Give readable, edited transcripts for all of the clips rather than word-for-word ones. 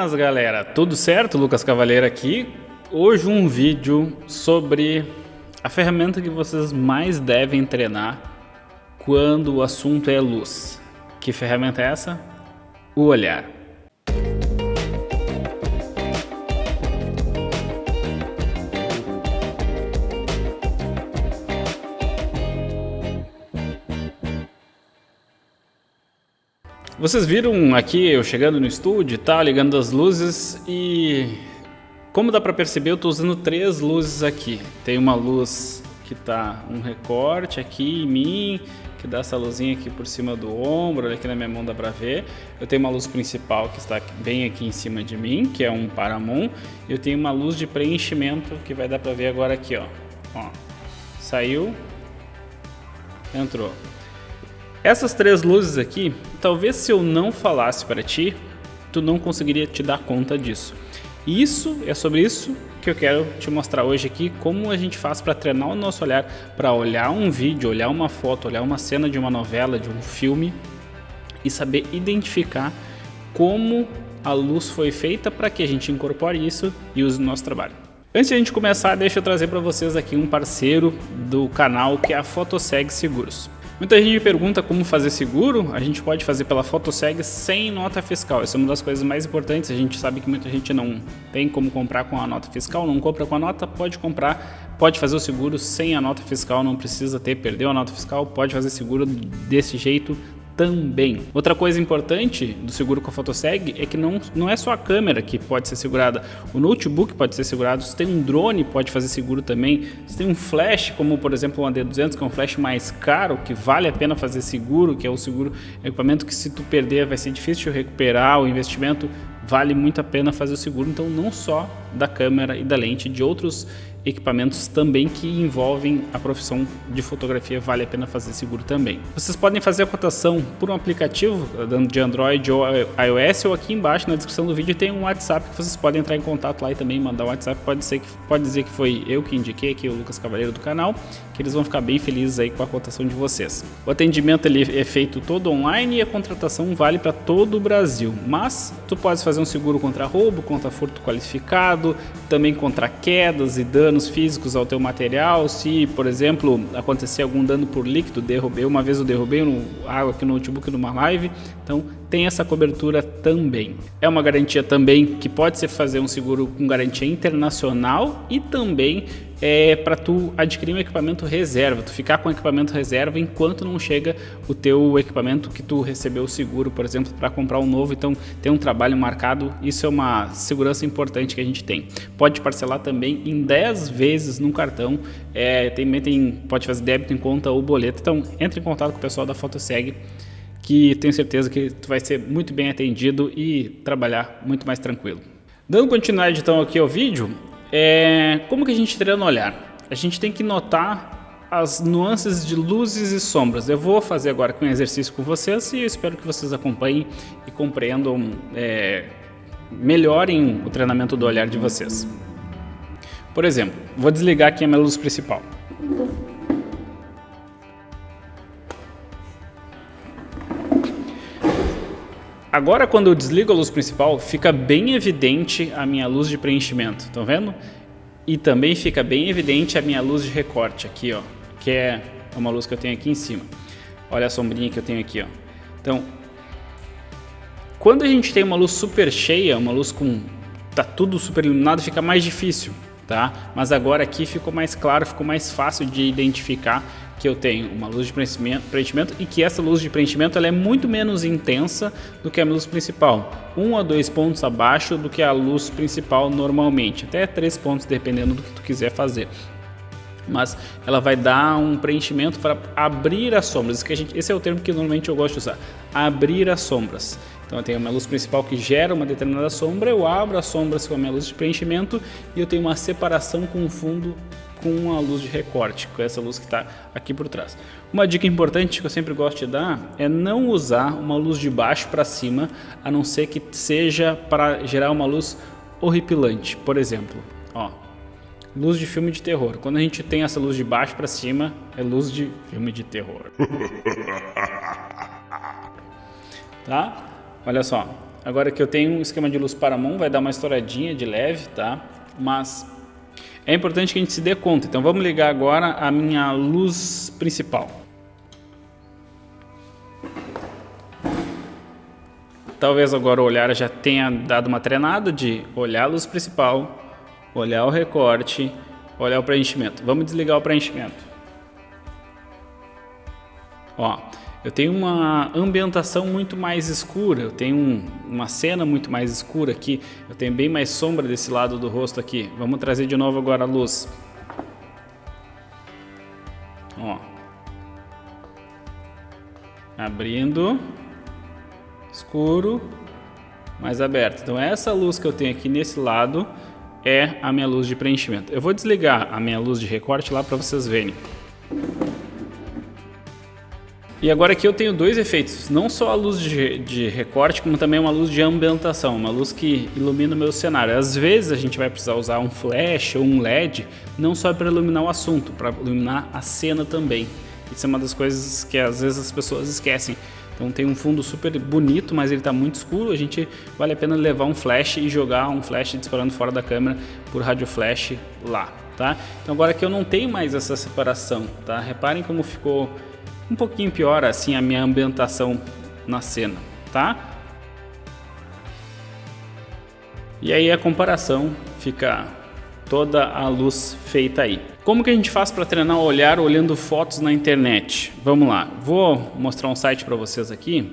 Buenas, galera! Tudo certo? Lucas Cavaleiro aqui. Hoje um vídeo sobre a ferramenta que vocês mais devem treinar quando o assunto é luz. Que ferramenta é essa? O olhar. Vocês viram aqui eu chegando no estúdio e tal, ligando as luzes, e como dá pra perceber, eu tô usando 3 luzes aqui. Tem uma luz que tá um recorte aqui em mim, que dá essa luzinha aqui por cima do ombro, olha aqui na minha mão dá pra ver. Eu tenho uma luz principal que está bem aqui em cima de mim, que é um Paramount. E eu tenho uma luz de preenchimento que vai dar pra ver agora aqui, ó. Saiu, entrou. Essas 3 luzes aqui, talvez se eu não falasse para ti, tu não conseguiria te dar conta disso. E isso é sobre isso que eu quero te mostrar hoje aqui, como a gente faz para treinar o nosso olhar, para olhar um vídeo, olhar uma foto, olhar uma cena de uma novela, de um filme e saber identificar como a luz foi feita para que a gente incorpore isso e use no nosso trabalho. Antes de a gente começar, deixa eu trazer para vocês aqui um parceiro do canal, que é a Fotoseg Seguros. Muita gente me pergunta como fazer seguro. A gente pode fazer pela Fotoseg sem nota fiscal. Essa é uma das coisas mais importantes. A gente sabe que muita gente não tem como comprar com a nota fiscal, não compra com a nota, pode comprar, pode fazer o seguro sem a nota fiscal, não precisa perdeu a nota fiscal, pode fazer seguro desse jeito também. Outra coisa importante do seguro com a Fotoseg é que não é só a câmera que pode ser segurada, o notebook pode ser segurado, se tem um drone pode fazer seguro também, se tem um flash, como por exemplo um AD200, que é um flash mais caro, que vale a pena fazer seguro, que é o seguro equipamento que se tu perder vai ser difícil de recuperar, o investimento vale muito a pena fazer o seguro. Então não só da câmera e da lente, de outros equipamentos também que envolvem a profissão de fotografia, vale a pena fazer seguro também. Vocês podem fazer a cotação por um aplicativo de Android ou iOS, ou aqui embaixo na descrição do vídeo tem um WhatsApp que vocês podem entrar em contato lá e também mandar um WhatsApp. Pode dizer que foi eu que indiquei aqui, o Lucas Cavaleiro do canal, que eles vão ficar bem felizes aí com a cotação de vocês. O atendimento ele é feito todo online e a contratação vale para todo o Brasil, mas tu pode fazer um seguro contra roubo, contra furto qualificado, também contra quedas e danos físicos ao teu material. Se, por exemplo, acontecer algum dano por líquido, uma vez eu derrubei água aqui no notebook numa live, então tem essa cobertura também. É uma garantia também que pode ser fazer um seguro com garantia internacional e também para tu adquirir um equipamento reserva, tu ficar com o equipamento reserva enquanto não chega o teu equipamento que tu recebeu o seguro, por exemplo, para comprar um novo. Então tem um trabalho marcado, isso é uma segurança importante que a gente tem. Pode parcelar também em 10 vezes no cartão, pode fazer débito em conta ou boleto. Então entre em contato com o pessoal da Fotoseg, que tenho certeza que tu vai ser muito bem atendido e trabalhar muito mais tranquilo. Dando continuidade então aqui ao vídeo, como que a gente treina o olhar? A gente tem que notar as nuances de luzes e sombras. Eu vou fazer agora com um exercício com vocês e eu espero que vocês acompanhem e compreendam, melhorem o treinamento do olhar de vocês. Por exemplo, vou desligar aqui a minha luz principal. Agora, quando eu desligo a luz principal, fica bem evidente a minha luz de preenchimento, estão vendo? E também fica bem evidente a minha luz de recorte aqui, ó, que é uma luz que eu tenho aqui em cima. Olha a sombrinha que eu tenho aqui, ó. Então, quando a gente tem uma luz super cheia, uma luz tá tudo super iluminado, fica mais difícil, tá? Mas agora aqui ficou mais claro, ficou mais fácil de identificar que eu tenho uma luz de preenchimento e que essa luz de preenchimento ela é muito menos intensa do que a luz principal, 1 a 2 pontos abaixo do que a luz principal normalmente, até 3 pontos dependendo do que tu quiser fazer. Mas ela vai dar um preenchimento para abrir as sombras. Esse é o termo que normalmente eu gosto de usar, abrir as sombras. Então eu tenho uma luz principal que gera uma determinada sombra, eu abro as sombras com a minha luz de preenchimento e eu tenho uma separação com o fundo com a luz de recorte, com essa luz que está aqui por trás. Uma dica importante que eu sempre gosto de dar é não usar uma luz de baixo para cima, a não ser que seja para gerar uma luz horripilante. Por exemplo, luz de filme de terror. Quando a gente tem essa luz de baixo para cima, é luz de filme de terror. Tá? Olha só, Agora que eu tenho um esquema de luz Paramount, vai dar uma estouradinha de leve, tá? Mas é importante que a gente se dê conta. Então vamos ligar agora a minha luz principal. Talvez agora o olhar já tenha dado uma treinada de olhar a luz principal, olhar o recorte, olhar o preenchimento. Vamos desligar o preenchimento. Ó, eu tenho uma ambientação muito mais escura, eu tenho uma cena muito mais escura aqui, eu tenho bem mais sombra desse lado do rosto aqui. Vamos trazer de novo agora a luz. Ó. Abrindo, escuro, mais aberto. Então essa luz que eu tenho aqui nesse lado é a minha luz de preenchimento. Eu vou desligar a minha luz de recorte lá para vocês verem. E agora aqui eu tenho dois efeitos, não só a luz de recorte, como também uma luz de ambientação, uma luz que ilumina o meu cenário. Às vezes a gente vai precisar usar um flash ou um LED, não só para iluminar o assunto, para iluminar a cena também. Isso é uma das coisas que às vezes as pessoas esquecem. Então tem um fundo super bonito, mas ele está muito escuro, vale a pena levar um flash e jogar um flash disparando fora da câmera por rádio flash lá, tá? Então agora que eu não tenho mais essa separação, tá? Reparem como ficou um pouquinho pior assim a minha ambientação na cena, tá? E aí a comparação fica toda a luz feita aí. Como que a gente faz para treinar o olhar olhando fotos na internet? Vamos lá, vou mostrar um site para vocês aqui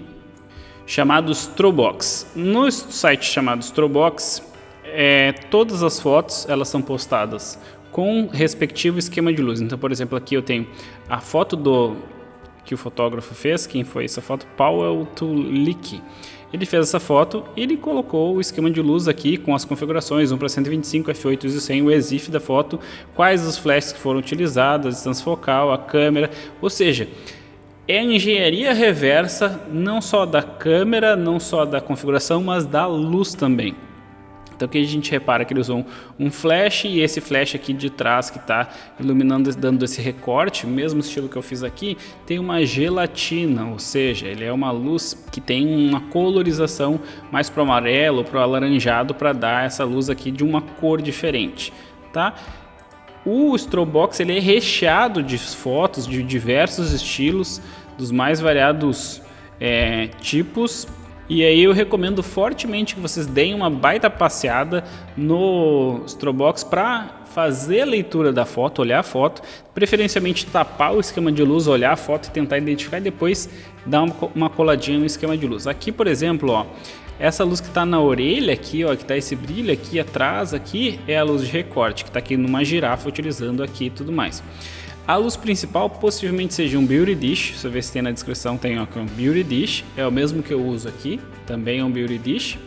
chamado Strobox. No site chamado Strobox, todas as fotos elas são postadas com respectivo esquema de luz. Então, por exemplo, aqui eu tenho a foto que o fotógrafo fez. Quem foi essa foto? Powell Tulik. Ele fez essa foto e ele colocou o esquema de luz aqui com as configurações 1 para 125, f8 ISO 100, o EXIF da foto, quais os flashes que foram utilizados, a distância focal, a câmera, ou seja, é a engenharia reversa não só da câmera, não só da configuração, mas da luz também. Então aqui a gente repara que ele usou um flash e esse flash aqui de trás que está iluminando, dando esse recorte, mesmo estilo que eu fiz aqui, tem uma gelatina, ou seja, ele é uma luz que tem uma colorização mais para o amarelo, para o alaranjado, para dar essa luz aqui de uma cor diferente, tá? O Strobox ele é recheado de fotos de diversos estilos, dos mais variados tipos. E aí eu recomendo fortemente que vocês deem uma baita passeada no Strobox para fazer a leitura da foto, olhar a foto, preferencialmente tapar o esquema de luz, olhar a foto e tentar identificar e depois dar uma coladinha no esquema de luz. Aqui, por exemplo, ó, essa luz que está na orelha aqui, ó, que está esse brilho aqui atrás, aqui é a luz de recorte, que está aqui numa girafa utilizando aqui e tudo mais. A luz principal possivelmente seja um Beauty Dish, deixa eu ver se tem na descrição, tem aqui um Beauty Dish, é o mesmo que eu uso aqui, também é um Beauty Dish,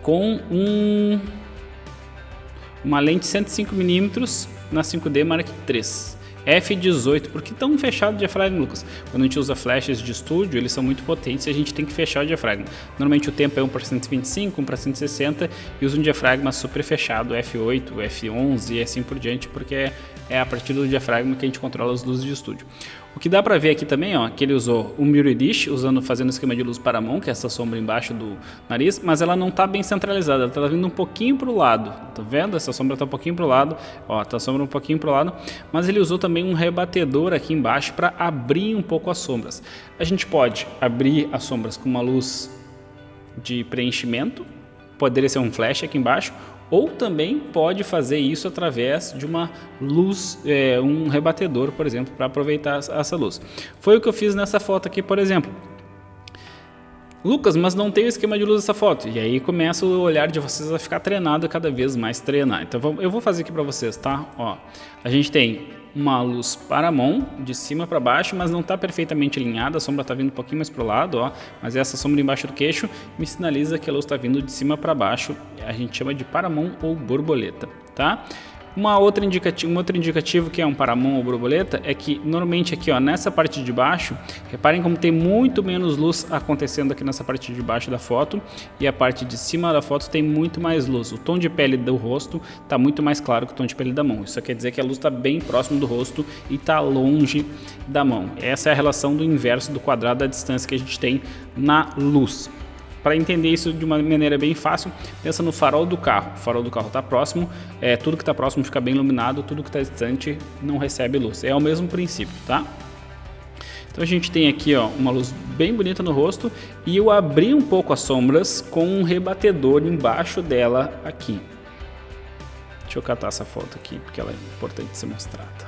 com uma lente 105mm na 5D Mark III. F18, porque tão fechado o diafragma, Lucas? Quando a gente usa flashes de estúdio, eles são muito potentes e a gente tem que fechar o diafragma. Normalmente o tempo é 1 para 125, 1 para 160 e usa um diafragma super fechado, F8, F11 e assim por diante, porque é a partir do diafragma que a gente controla as luzes de estúdio. O que dá para ver aqui também, ó, que ele usou um Beauty Dish, fazendo esquema de luz Paramount, que é essa sombra embaixo do nariz, mas ela não está bem centralizada, ela está vindo um pouquinho para o lado, tá vendo? Essa sombra está um pouquinho para o lado, ó, tá a sombra um pouquinho para o lado, mas ele usou também um rebatedor aqui embaixo para abrir um pouco as sombras. A gente pode abrir as sombras com uma luz de preenchimento, poderia ser um flash aqui embaixo, ou também pode fazer isso através de uma luz, um rebatedor, por exemplo, para aproveitar essa luz. Foi o que eu fiz nessa foto aqui, por exemplo. Lucas, mas não tem o esquema de luz dessa foto. E aí começa o olhar de vocês a ficar treinado, cada vez mais treinar. Então eu vou fazer aqui para vocês, tá? Ó, a gente tem uma luz Paramount de cima para baixo, mas não está perfeitamente alinhada, a sombra está vindo um pouquinho mais para o lado, ó, mas essa sombra embaixo do queixo me sinaliza que a luz está vindo de cima para baixo, a gente chama de Paramount ou borboleta, tá? Um outro indicativo que é um paramon ou borboleta é que normalmente aqui, ó, nessa parte de baixo, reparem como tem muito menos luz acontecendo aqui nessa parte de baixo da foto, e a parte de cima da foto tem muito mais luz. O tom de pele do rosto está muito mais claro que o tom de pele da mão. Isso quer dizer que a luz está bem próximo do rosto e está longe da mão. Essa é a relação do inverso do quadrado da distância que a gente tem na luz. Para entender isso de uma maneira bem fácil, pensa no farol do carro. O farol do carro está próximo, tudo que está próximo fica bem iluminado, tudo que está distante não recebe luz. É o mesmo princípio, tá? Então a gente tem aqui, ó, uma luz bem bonita no rosto, e eu abri um pouco as sombras com um rebatedor embaixo dela aqui. Deixa eu catar essa foto aqui, porque ela é importante de ser mostrada.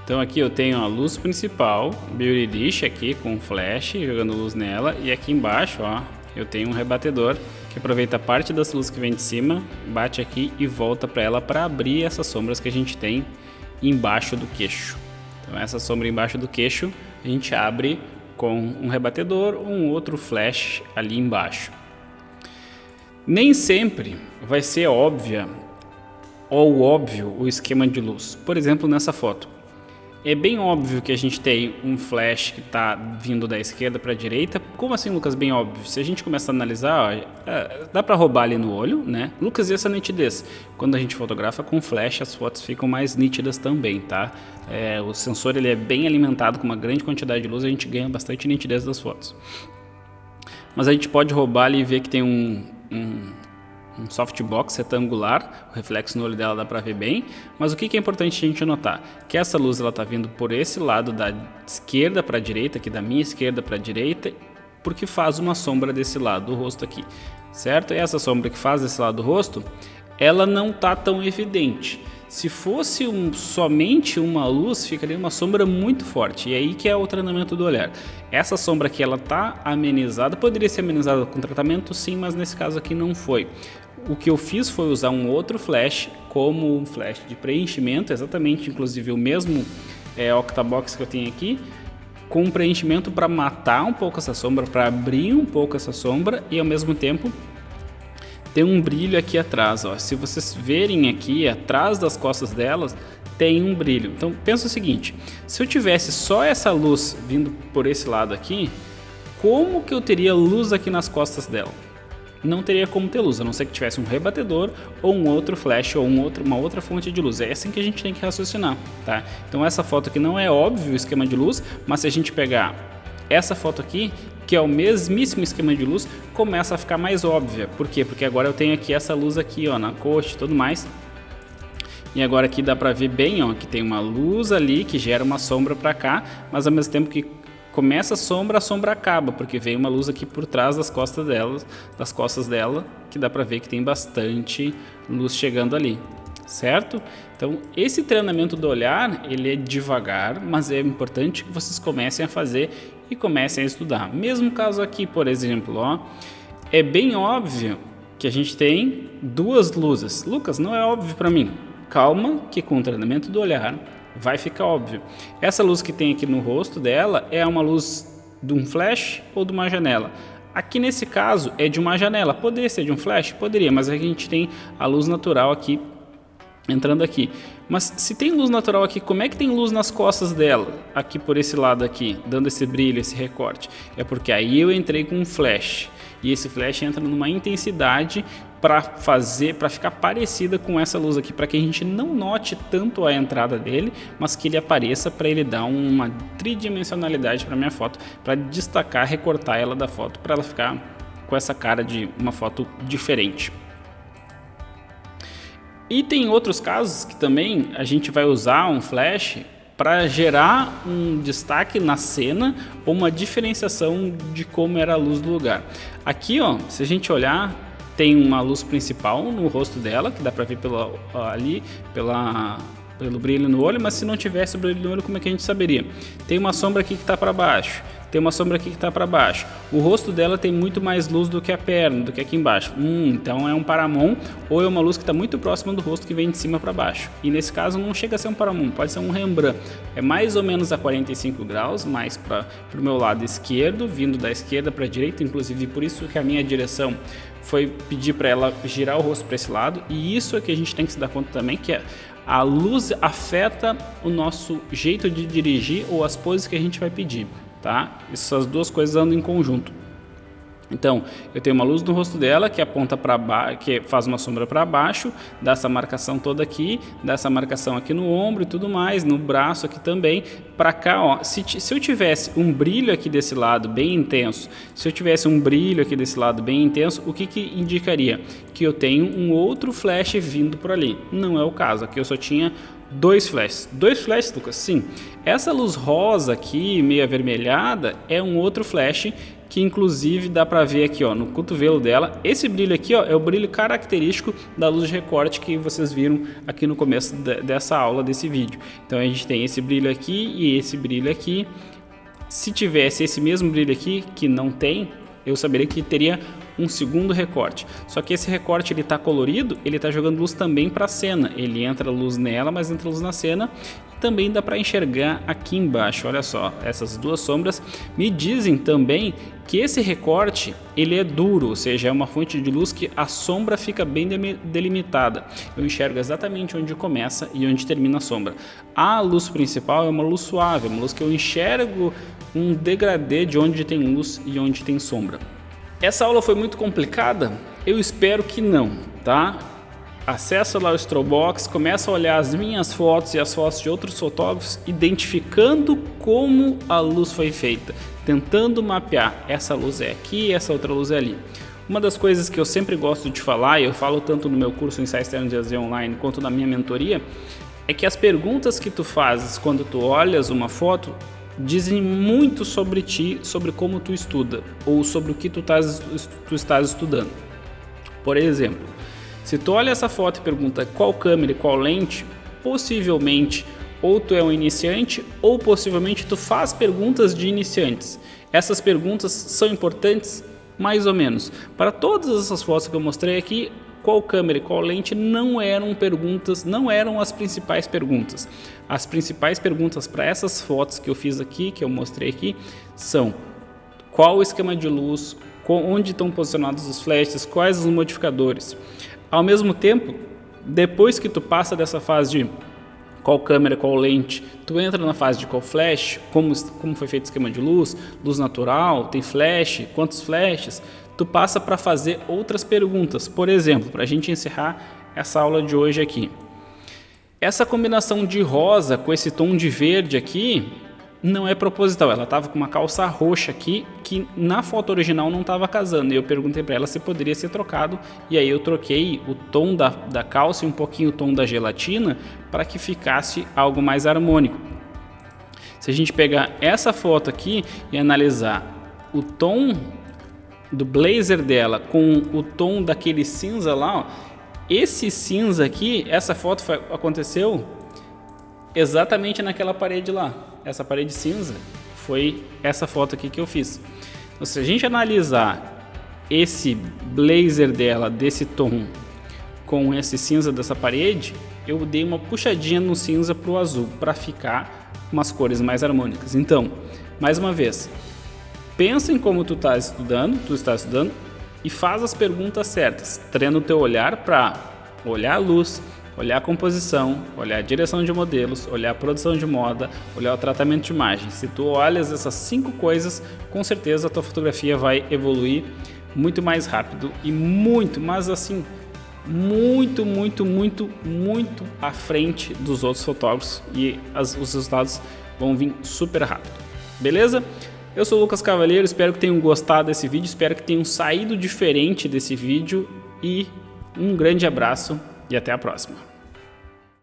Então aqui eu tenho a luz principal, Beauty Dish aqui com flash, jogando luz nela, e aqui embaixo, ó, eu tenho um rebatedor que aproveita parte dessa luz que vem de cima, bate aqui e volta para ela para abrir essas sombras que a gente tem embaixo do queixo. Então essa sombra embaixo do queixo a gente abre com um rebatedor ou um outro flash ali embaixo. Nem sempre vai ser óbvio o esquema de luz. Por exemplo, nessa foto. É bem óbvio que a gente tem um flash que está vindo da esquerda para a direita. Como assim, Lucas? Bem óbvio. Se a gente começar a analisar, ó, dá para roubar ali no olho, né? Lucas, e essa nitidez? Quando a gente fotografa com flash, as fotos ficam mais nítidas também, tá? O sensor ele é bem alimentado com uma grande quantidade de luz, a gente ganha bastante nitidez das fotos. Mas a gente pode roubar ali e ver que tem um softbox retangular, o reflexo no olho dela dá para ver bem, mas o que é importante a gente notar? Que essa luz ela está vindo por esse lado da esquerda para a direita, aqui da minha esquerda para a direita, porque faz uma sombra desse lado do rosto aqui, certo? E essa sombra que faz desse lado do rosto, ela não está tão evidente. Se fosse somente uma luz, ficaria uma sombra muito forte, e aí que é o treinamento do olhar. Essa sombra aqui ela está amenizada, poderia ser amenizada com tratamento sim, mas nesse caso aqui não foi. O que eu fiz foi usar um outro flash, como um flash de preenchimento, exatamente, inclusive o mesmo octabox que eu tenho aqui, com um preenchimento para matar um pouco essa sombra, para abrir um pouco essa sombra e ao mesmo tempo tem um brilho aqui atrás, ó. Se vocês verem aqui, atrás das costas delas, tem um brilho. Então pensa o seguinte, se eu tivesse só essa luz vindo por esse lado aqui, como que eu teria luz aqui nas costas dela? Não teria como ter luz, a não ser que tivesse um rebatedor ou um outro flash ou uma outra fonte de luz. É assim que a gente tem que raciocinar, tá? Então essa foto aqui não é óbvio o esquema de luz, mas se a gente pegar essa foto aqui, que é o mesmíssimo esquema de luz, começa a ficar mais óbvia. Por quê? Porque agora eu tenho aqui essa luz aqui, ó, na coxa e tudo mais. E agora aqui dá pra ver bem, ó, que tem uma luz ali que gera uma sombra pra cá, mas ao mesmo tempo que começa a sombra acaba, porque vem uma luz aqui por trás das costas dela, que dá pra ver que tem bastante luz chegando ali, certo? Então esse treinamento do olhar, ele é devagar, mas é importante que vocês comecem a fazer e comecem a estudar. Mesmo caso aqui, por exemplo, ó, é bem óbvio que a gente tem duas luzes. Lucas, não é óbvio para mim. Calma, que com o treinamento do olhar vai ficar óbvio. Essa luz que tem aqui no rosto dela é uma luz de um flash ou de uma janela. Aqui nesse caso é de uma janela. Poderia ser de um flash? Poderia, mas aqui a gente tem a luz natural aqui entrando aqui. Mas se tem luz natural aqui, como é que tem luz nas costas dela? Aqui por esse lado aqui, dando esse brilho, esse recorte. É porque aí eu entrei com um flash. E esse flash entra numa intensidade para ficar parecida com essa luz aqui, para que a gente não note tanto a entrada dele, mas que ele apareça para ele dar uma tridimensionalidade para minha foto, para destacar, recortar ela da foto, para ela ficar com essa cara de uma foto diferente. E tem outros casos que também a gente vai usar um flash para gerar um destaque na cena ou uma diferenciação de como era a luz do lugar. Aqui, ó, se a gente olhar, tem uma luz principal no rosto dela, que dá para ver pelo brilho no olho, mas se não tivesse o brilho no olho, como é que a gente saberia? Tem uma sombra aqui que está para baixo, tem uma sombra aqui que está para baixo. O rosto dela tem muito mais luz do que a perna, do que aqui embaixo. Então é um paramon ou é uma luz que está muito próxima do rosto que vem de cima para baixo. E nesse caso não chega a ser um paramon, pode ser um Rembrandt. É mais ou menos a 45 graus, mais para o meu lado esquerdo, vindo da esquerda para a direita, inclusive por isso que a minha direção foi pedir para ela girar o rosto para esse lado. E isso é que a gente tem que se dar conta também, que A luz afeta o nosso jeito de dirigir ou as poses que a gente vai pedir, tá? Essas duas coisas andam em conjunto. Então, eu tenho uma luz no rosto dela que aponta para baixo, que faz uma sombra para baixo, dá essa marcação toda aqui, dá essa marcação aqui no ombro e tudo mais, no braço aqui também. Para cá, ó, se eu tivesse um brilho aqui desse lado bem intenso, se eu tivesse um brilho aqui desse lado bem intenso, o que indicaria? Que eu tenho um outro flash vindo por ali. Não é o caso, aqui eu só tinha dois flashes. Dois flashes, Lucas? Sim. Essa luz rosa aqui, meio avermelhada, é um outro flash que inclusive dá para ver aqui, ó, no cotovelo dela. Esse brilho aqui, ó, é o brilho característico da luz de recorte que vocês viram aqui no começo dessa aula, desse vídeo. Então a gente tem esse brilho aqui e esse brilho aqui. Se tivesse esse mesmo brilho aqui, que não tem, eu saberia que teria um segundo recorte. Só que esse recorte ele está colorido, ele está jogando luz também para a cena. Ele entra luz nela, mas entra luz na cena. E também dá para enxergar aqui embaixo. Olha só, essas duas sombras me dizem também que esse recorte ele é duro, ou seja, é uma fonte de luz que a sombra fica bem delimitada. Eu enxergo exatamente onde começa e onde termina a sombra. A luz principal é uma luz suave, uma luz que eu enxergo um degradê de onde tem luz e onde tem sombra. Essa aula foi muito complicada? Eu espero que não, tá? Acessa lá o Strobox, começa a olhar as minhas fotos e as fotos de outros fotógrafos, identificando como a luz foi feita, tentando mapear, essa luz é aqui, essa outra luz é ali. Uma das coisas que eu sempre gosto de falar, e eu falo tanto no meu curso Ensaios Externos de AZ Online, quanto na minha mentoria, é que as perguntas que tu fazes quando tu olhas uma foto, dizem muito sobre ti, sobre como tu estuda ou sobre o que tu estás estudando. Por exemplo, se tu olha essa foto e pergunta qual câmera e qual lente, possivelmente ou tu é um iniciante ou possivelmente tu faz perguntas de iniciantes. Essas perguntas são importantes? Mais ou menos. Para todas essas fotos que eu mostrei aqui, qual câmera e qual lente não eram perguntas, não eram as principais perguntas. As principais perguntas para essas fotos que eu fiz aqui, que eu mostrei aqui, são qual o esquema de luz, onde estão posicionados os flashes, quais os modificadores. Ao mesmo tempo, depois que tu passa dessa fase de qual câmera, qual lente, tu entra na fase de qual flash, como foi feito o esquema de luz, luz natural, tem flash, quantos flashes, tu passa para fazer outras perguntas. Por exemplo, para a gente encerrar essa aula de hoje aqui. Essa combinação de rosa com esse tom de verde aqui não é proposital. Ela estava com uma calça roxa aqui que na foto original não estava casando. E eu perguntei para ela se poderia ser trocado. E aí eu troquei o tom da calça e um pouquinho o tom da gelatina para que ficasse algo mais harmônico. Se a gente pegar essa foto aqui e analisar o tom do blazer dela com o tom daquele cinza lá, ó, esse cinza aqui, essa foto aconteceu exatamente naquela parede lá. Essa parede cinza foi essa foto aqui que eu fiz. Então, se a gente analisar esse blazer dela desse tom com esse cinza dessa parede, eu dei uma puxadinha no cinza para o azul para ficar umas cores mais harmônicas. Então, mais uma vez, pensa em como tu estás estudando e faz as perguntas certas. Treina o teu olhar para olhar a luz, olhar a composição, olhar a direção de modelos, olhar a produção de moda, olhar o tratamento de imagem. Se tu olhas essas 5 coisas, com certeza a tua fotografia vai evoluir muito mais rápido e muito, mas assim, muito à frente dos outros fotógrafos e os resultados vão vir super rápido. Beleza? Eu sou o Lucas Cavalheiro, espero que tenham gostado desse vídeo, espero que tenham saído diferente desse vídeo e um grande abraço e até a próxima.